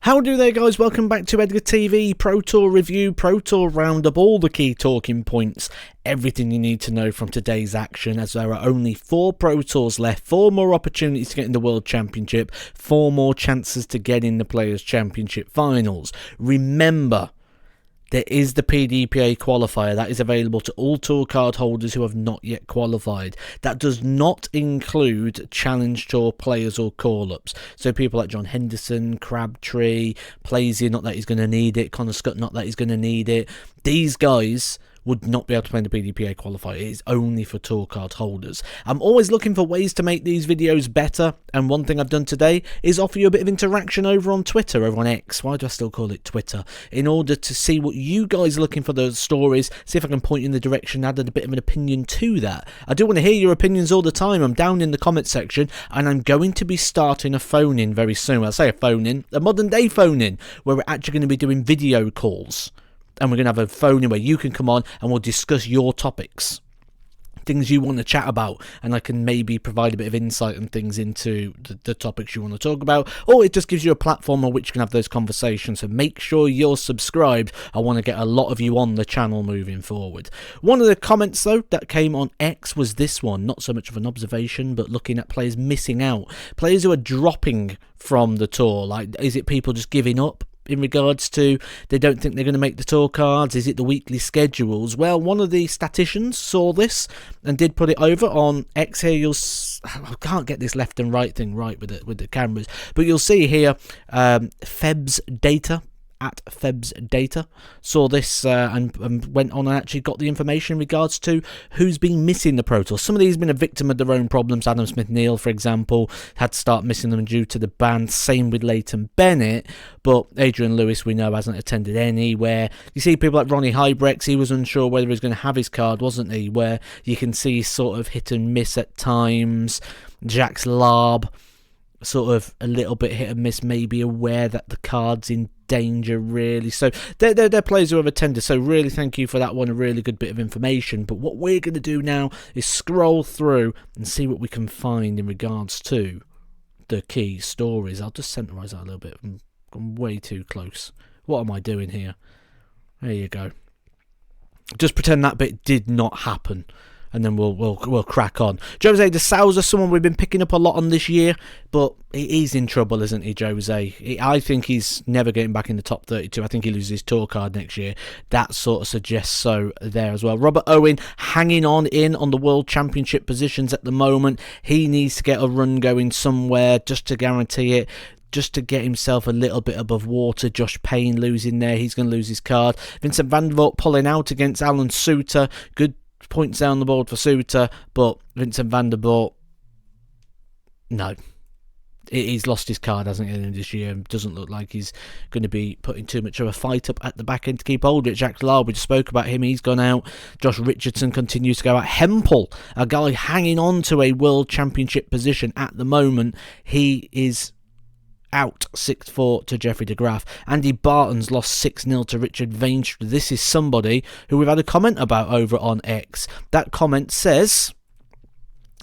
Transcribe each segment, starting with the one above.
How do they, guys? Welcome back to Edgar TV, Pro Tour review, Pro Tour roundup, all the key talking points, everything you need to know from today's action, as there are only 4 Pro Tours left, 4 more opportunities to get in the World Championship, 4 more chances to get in the Players' Championship finals. Remember, there is the PDPA qualifier that is available to all tour card holders who have not yet qualified. That does not include Challenge Tour players or call-ups. So people like John Henderson, Crabtree, Plaisir, not that he's going to need it, Connor Scott, not that he's going to need it. These guys would not be able to play in the PDPA qualifier. It is only for tour card holders. I'm always looking for ways to make these videos better, and one thing I've done today is offer you a bit of interaction over on Twitter, over on X. Why do I still call it Twitter? In order to see what you guys are looking for, those stories, see if I can point you in the direction, add a bit of an opinion to that. I do want to hear your opinions all the time. I'm down in the comment section, and I'm going to be starting a phone-in very soon. Well, I say a phone-in, a modern-day phone-in, where we're actually going to be doing video calls. And we're going to have a phone where you can come on and we'll discuss your topics, things you want to chat about, and I can maybe provide a bit of insight and things into the topics you want to talk about, or it just gives you a platform on which you can have those conversations. So make sure you're subscribed. I want to get a lot of you on the channel moving forward. One of the comments though that came on X was this one, not so much of an observation, but looking at players missing out, players who are dropping from the tour. Like, is it people just giving up in regards to they don't think they're going to make the tour cards? Is it the weekly schedules? Well, one of the statisticians saw this and did put it over on X here. I can't get this left and right thing right with the cameras, but you'll see here Feb's data. At Feb's Data saw this and went on and actually got the information in regards to who's been missing the Pro Tour. Some of these have been a victim of their own problems. Adam Smith-Neale, for example, had to start missing them due to the ban. Same with Leighton Bennett, but Adrian Lewis, we know, hasn't attended anywhere. You see people like Ronnie Hybrex, he was unsure whether he was going to have his card, wasn't he? Where you can see sort of hit and miss at times. Jacques Larb, sort of a little bit hit and miss, maybe aware that the card's in danger, really. So they're players who have attended, so really thank you for that one, a really good bit of information. But what we're going to do now is scroll through and see what we can find in regards to the key stories. I'll just centralise that a little bit. I'm way too close. What am I doing here? There you go. Just pretend that bit did not happen, and then we'll crack on. Jose de Souza, someone we've been picking up a lot on this year, but he's in trouble, isn't he, Jose? I think he's never getting back in the top 32. I think he loses his tour card next year. That sort of suggests so there as well. Robert Owen hanging on the World Championship positions at the moment. He needs to get a run going somewhere just to guarantee it, just to get himself a little bit above water. Josh Payne losing there. He's going to lose his card. Vincent van der Voort pulling out against Alan Suter. Good points down the board for Suter, but Vincent van der Voort, no. He's lost his card, hasn't he, this year? Doesn't look like he's going to be putting too much of a fight up at the back end to keep hold of it. Jacques Larb, we just spoke about him, he's gone out. Josh Richardson continues to go out. Hempel, a guy hanging on to a World Championship position at the moment, he is out 6-4 to Jeffrey de Graaf. Andy Barton's lost 6-0 to Richard Veenstra. This is somebody who we've had a comment about over on X. That comment says,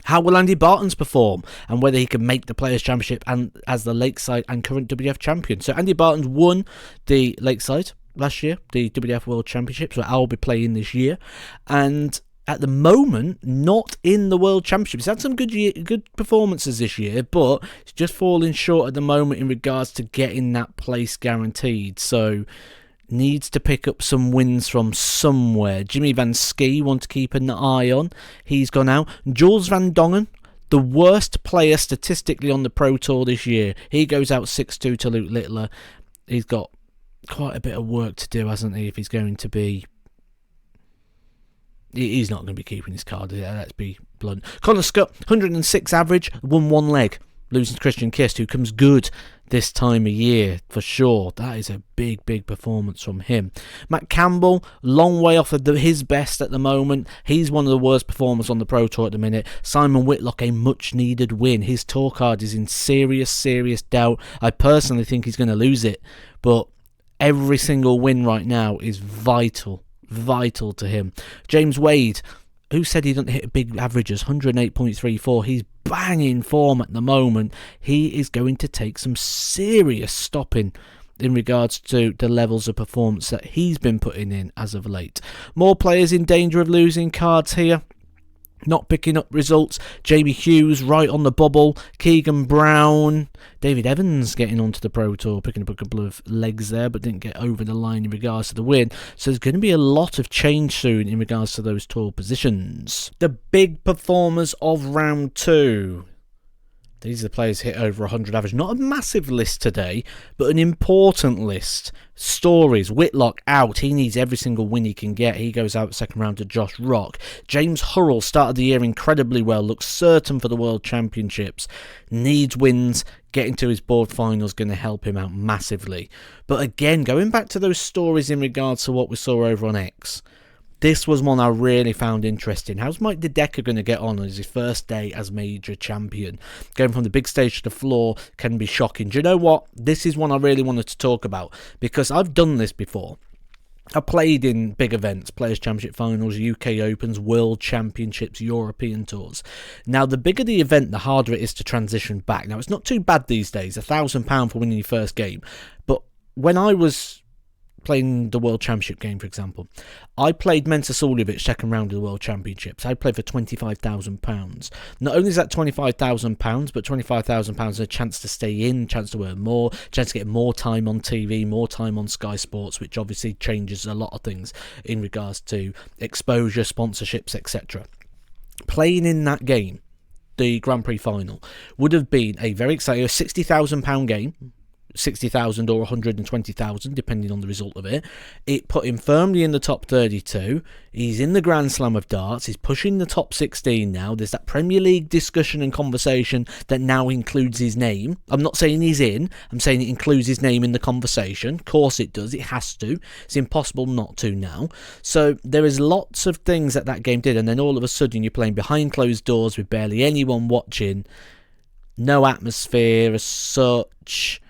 how will Andy Barton's perform and whether he can make the Players' Championship and as the Lakeside and current WF champion. So Andy Barton's won the Lakeside last year, the WF World Championship, so I'll be playing this year, and at the moment, not in the World Championship. He's had some good performances this year, but he's just falling short at the moment in regards to getting that place guaranteed. So, needs to pick up some wins from somewhere. Jimmy Van Schie, want to keep an eye on. He's gone out. Jules Van Dongen, the worst player statistically on the Pro Tour this year. He goes out 6-2 to Luke Littler. He's got quite a bit of work to do, hasn't he, if he's going to be... He's not going to be keeping his card, let's be blunt. Connor Scott, 106 average, won one leg, losing to Christian Kist, who comes good this time of year, for sure. That is a big performance from him. Matt Campbell, long way off of his best at the moment. He's one of the worst performers on the Pro Tour at the minute. Simon Whitlock, a much-needed win. His tour card is in serious doubt. I personally think he's going to lose it, but every single win right now is vital to him. James Wade, who said he doesn't hit big averages, 108.34. He's banging form at the moment. He is going to take some serious stopping in regards to the levels of performance that he's been putting in as of late. More players in danger of losing cards here. Not picking up results. Jamie Hughes right on the bubble. Keegan Brown. David Evans getting onto the Pro Tour, picking up a couple of legs there, but didn't get over the line in regards to the win. So there's going to be a lot of change soon in regards to those tour positions. The big performers of round 2. These are the players hit over 100 average. Not a massive list today, but an important list. Stories. Whitlock out. He needs every single win he can get. He goes out second round to Josh Rock. James Hurrell started the year incredibly well. Looks certain for the World Championships. Needs wins. Getting to his board final is going to help him out massively. But again, going back to those stories in regards to what we saw over on X. This was one I really found interesting. How's Mike Edgar going to get on as his first day as major champion? Going from the big stage to the floor can be shocking. Do you know what? This is one I really wanted to talk about because I've done this before. I played in big events, Players' Championship Finals, UK Opens, World Championships, European Tours. Now, the bigger the event, the harder it is to transition back. Now, it's not too bad these days, £1,000 for winning your first game. But when I was playing the World Championship game, for example, I played Mensa Suljovic second round of the World Championships. I played for £25,000. Not only is that £25,000, but £25,000 is a chance to stay in, chance to earn more, chance to get more time on TV, more time on Sky Sports, which obviously changes a lot of things in regards to exposure, sponsorships, etc. Playing in that game, the Grand Prix final, would have been a very exciting £60,000 game. 60,000 or 120,000 depending on the result of it. It put him firmly in the top 32. He's in the Grand Slam of darts. He's pushing the top 16 now. There's that Premier League discussion and conversation that now includes his name. I'm not saying he's in. I'm saying it includes his name in the conversation. Of course it does. It has to. It's impossible not to now. So there is lots of things that game did, and then all of a sudden you're playing behind closed doors with barely anyone watching. No atmosphere as such.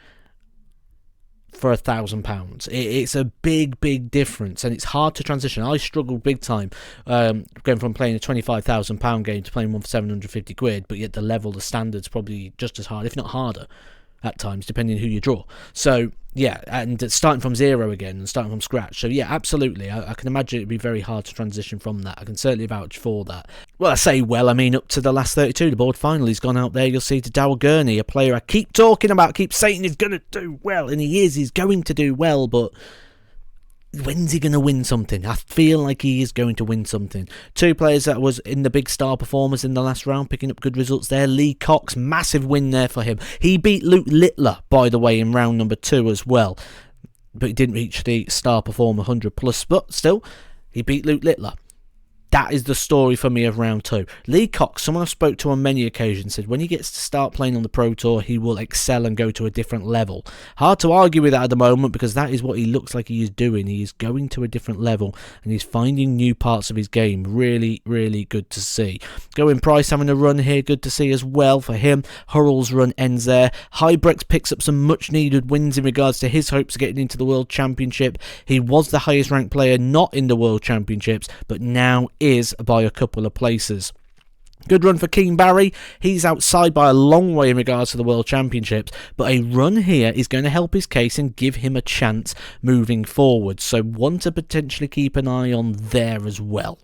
For £1,000, it's a big difference, and it's hard to transition. I struggled big time going from playing a £25,000 game to playing one for 750 quid, but yet the standard's probably just as hard, if not harder, at times, depending on who you draw. So yeah, and starting from zero again and starting from scratch. So yeah, absolutely, I can imagine it'd be very hard to transition from that. I can certainly vouch for that. Well, I say I mean up to the last 32, the board final, he's gone out there. You'll see to Darryl Gurney, a player I keep talking about, keep saying he's going to do well, and he's going to do well, but when's he going to win something? I feel like he is going to win something. Two players that was in the big star performers in the last round, picking up good results there. Lee Cox, massive win there for him. He beat Luke Littler, by the way, in round number 2 as well. But he didn't reach the star performer 100 plus. But still, he beat Luke Littler. That is the story for me of round 2. Lee Cox, someone I spoke to on many occasions, said when he gets to start playing on the Pro Tour, he will excel and go to a different level. Hard to argue with that at the moment, because that is what he looks like he is doing. He is going to a different level, and he's finding new parts of his game. Really good to see. Going Price having a run here, good to see as well for him. Hurrell's run ends there. Hybrex picks up some much needed wins in regards to his hopes of getting into the World Championship. He was the highest ranked player not in the World Championships, but now is by a couple of places. Good run for Keane Barry. He's outside by a long way in regards to the World Championships, but a run here is going to help his case and give him a chance moving forward. So one to potentially keep an eye on there as well.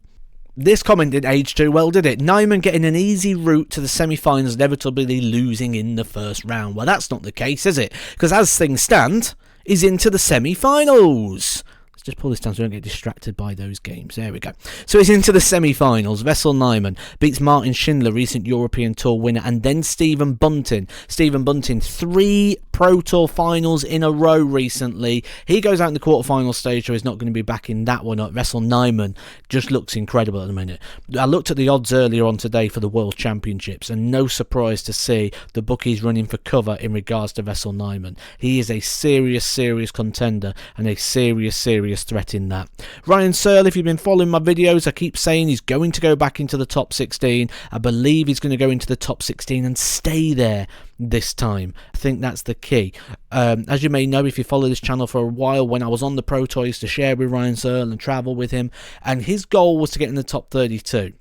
This comment didn't age too well, did it? Nyman getting an easy route to the semi-finals, inevitably losing in the first round. Well, that's not the case, is it? Because as things stand, he's into the semi-finals. Just pull this down so we don't get distracted by those games. There we go. So he's into the semi-finals. Vessel Nyman beats Martin Schindler, recent European Tour winner, and then Stephen Bunting. Stephen Bunting, 3 Pro Tour finals in a row recently. He goes out in the quarterfinal stage, so he's not going to be back in that one. Vessel Nyman just looks incredible at the minute. I looked at the odds earlier on today for the World Championships, and no surprise to see the bookies running for cover in regards to Vessel Nyman. He is a serious contender and a serious threat in that. Ryan Searle, if you've been following my videos, I keep saying he's going to go back into the top 16. I believe he's going to go into the top 16 and stay there this time. I think that's the key. As you may know, if you follow this channel for a while, when I was on the Pro Tour, I used to share with Ryan Searle and travel with him, and his goal was to get in the top 32. It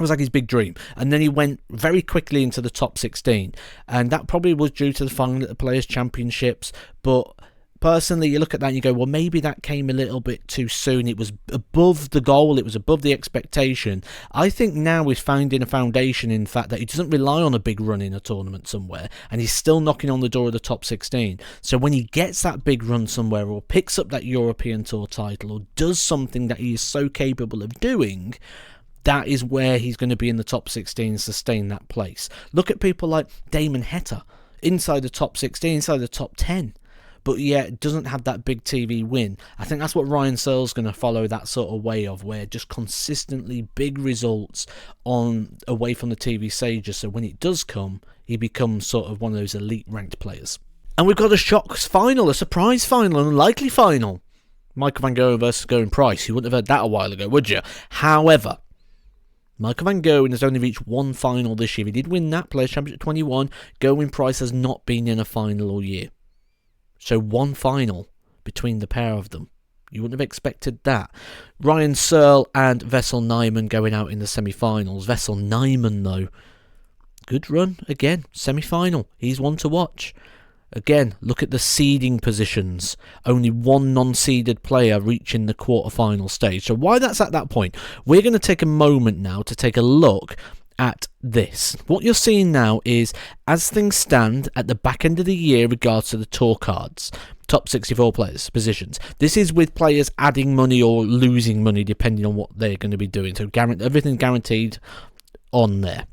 was like his big dream, and then he went very quickly into the top 16, and that probably was due to the final at the Players' Championships, but Personally, you look at that and you go, well, maybe that came a little bit too soon. It was above the goal. It was above the expectation. I think now he's finding a foundation in the fact that he doesn't rely on a big run in a tournament somewhere, and he's still knocking on the door of the top 16. So when he gets that big run somewhere, or picks up that European Tour title, or does something that he is so capable of doing, that is where he's going to be in the top 16 and sustain that place. Look at people like Damon Heta, inside the top 16, inside the top 10. But yet doesn't have that big TV win. I think that's what Ryan Searle's going to follow, that sort of way of, where just consistently big results on away from the TV stages. So when it does come, he becomes sort of one of those elite ranked players. And we've got a shocks final, a surprise final, an unlikely final. Michael van Gerwen versus Gerwyn Price. You wouldn't have heard that a while ago, would you? However, Michael van Gerwen has only reached one final this year. He did win that Players' Championship 21. Gerwyn Price has not been in a final all year. So one final between the pair of them. You wouldn't have expected that. Ryan Searle and Wessel Nijman going out in the semi-finals. Wessel Nijman, though, good run again. Semi-final. He's one to watch. Again, look at the seeding positions. Only one non-seeded player reaching the quarter-final stage. So why that's at that point? We're going to take a moment now to take a look at this. What you're seeing now is, as things stand at the back end of the year regards to the tour cards, top 64 players positions, this is with players adding money or losing money depending on what they're going to be doing. So everything guaranteed on there.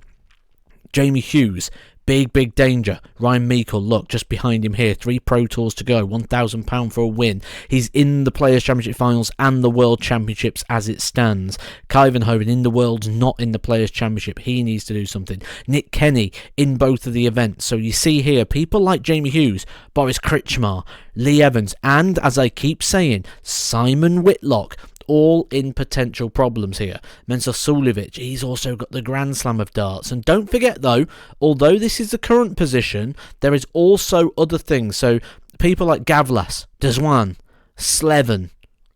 Jamie Hughes, big danger. Ryan Meikle, look, just behind him here. 3 Pro Tours to go. £1,000 for a win. He's in the Players' Championship finals and the World Championships as it stands. Kai van Hoven in the Worlds, not in the Players' Championship. He needs to do something. Nick Kenny in both of the events. So you see here, people like Jamie Hughes, Boris Kritschmar, Lee Evans, and, as I keep saying, Simon Whitlock, all in potential problems here. Mensur Suljovic, he's also got the Grand Slam of darts. And don't forget though, although this is the current position, there is also other things. So people like Gavlas, Deswan, Slevin,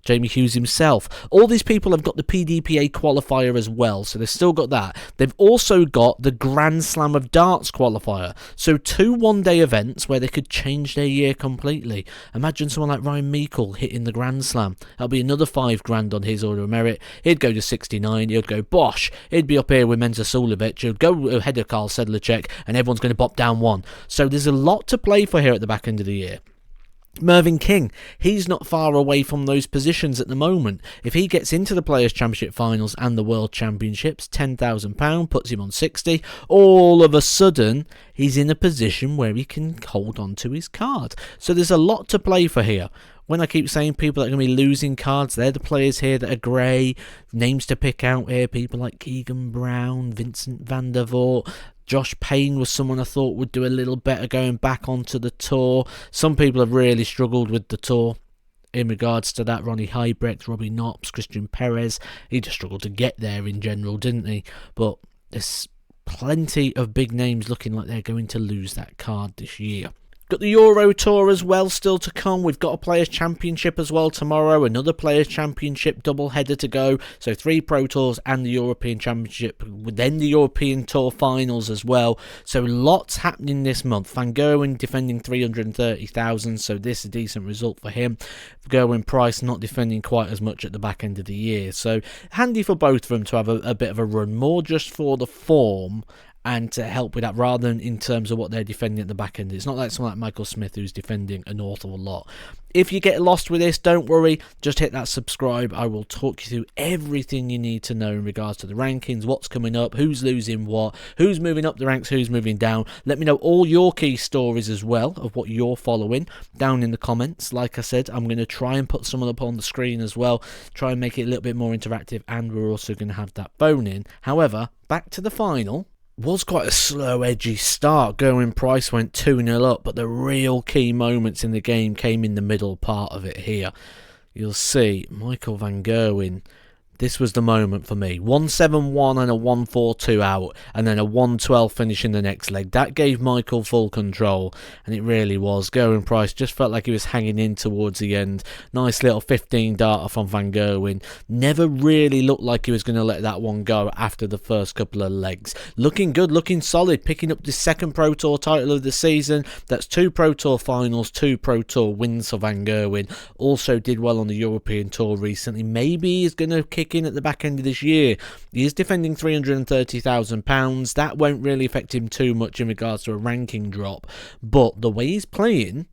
Jamie Hughes himself, all these people have got the PDPA qualifier as well, so they've still got that. They've also got the Grand Slam of Darts qualifier, so 2 one-day events where they could change their year completely. Imagine someone like Ryan Meikle hitting the Grand Slam. That'll be another $5,000 on his order of merit. He'd go to 69, he'd go bosh, he'd be up here with Mensur Suljovic, he'd go ahead of Karl Sedlacek, and everyone's going to bop down one. So there's a lot to play for here at the back end of the year. Mervyn King, he's not far away from those positions at the moment. If he gets into the Players' Championship finals and the World Championships, £10,000 puts him on 60. All of a sudden, he's in a position where he can hold on to his card. So there's a lot to play for here. When I keep saying people that are going to be losing cards, they're the players here that are grey. Names to pick out here, people like Keegan Brown, Vincent van der Voort. Josh Payne was someone I thought would do a little better going back onto the tour. Some people have really struggled with the tour in regards to that. Ronnie Heibrecht, Robbie Knops, Christian Perez. He just struggled to get there in general, didn't he? But there's plenty of big names looking like they're going to lose that card this year. Got the Euro Tour as well still to come. We've got a Players' Championship as well tomorrow. Another Players' Championship double-header to go. So 3 Pro Tours and the European Championship. Then the European Tour Finals as well. So lots happening this month. Van Gerwen defending 330,000. So this is a decent result for him. Gerwyn Price not defending quite as much at the back end of the year. So handy for both of them to have a bit of a run. More just for the form and to help with that rather than in terms of what they're defending at the back end. It's not like someone like Michael Smith who's defending an awful lot. If you get lost with this, don't worry, just hit that subscribe. I will talk you through everything you need to know in regards to the rankings, what's coming up, who's losing what, who's moving up the ranks, who's moving down. Let me know all your key stories as well of what you're following down in the comments. Like I said, I'm going to try and put some up on the screen as well, try and make it a little bit more interactive, and we're also going to have that bone in. However, back to the final. Was quite a slow, edgy start. Gerwyn Price went 2-0 up, but the real key moments in the game came in the middle part of it here. You'll see Michael van Gerwen This was the moment for me. 171 and a 142 out, and then a 112 finish in the next leg. That gave Michael full control, and it really was. Gerwyn Price just felt like he was hanging in towards the end. Nice little 15 darter from Van Gerwen. Never really looked like he was going to let that one go after the first couple of legs. Looking good, looking solid, picking up the second Pro Tour title of the season. That's 2 Pro Tour finals, 2 Pro Tour wins for Van Gerwen. Also did well on the European Tour recently. Maybe he's going to kick in at the back end of this year. He is defending £330,000. That won't really affect him too much in regards to a ranking drop, but the way he's playing,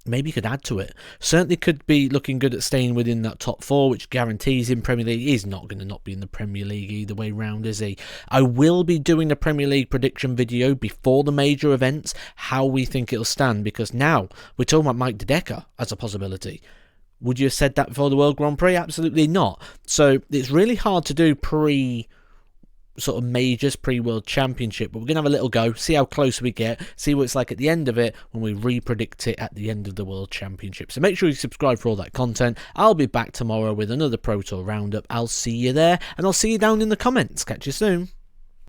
maybe he could add to it. Certainly could be looking good at staying within that top 4, which guarantees him Premier League. He's not going to not be in the Premier League either way round, is he? I will be doing the Premier League prediction video before the major events, how we think it'll stand, because now we're talking about Mike De Decker as a possibility. Would you have said that before the World Grand Prix? Absolutely not. So it's really hard to do sort of majors, pre-World Championship, but we're going to have a little go, see how close we get, see what it's like at the end of it when we re-predict it at the end of the World Championship. So make sure you subscribe for all that content. I'll be back tomorrow with another Pro Tour roundup. I'll see you there, and I'll see you down in the comments. Catch you soon.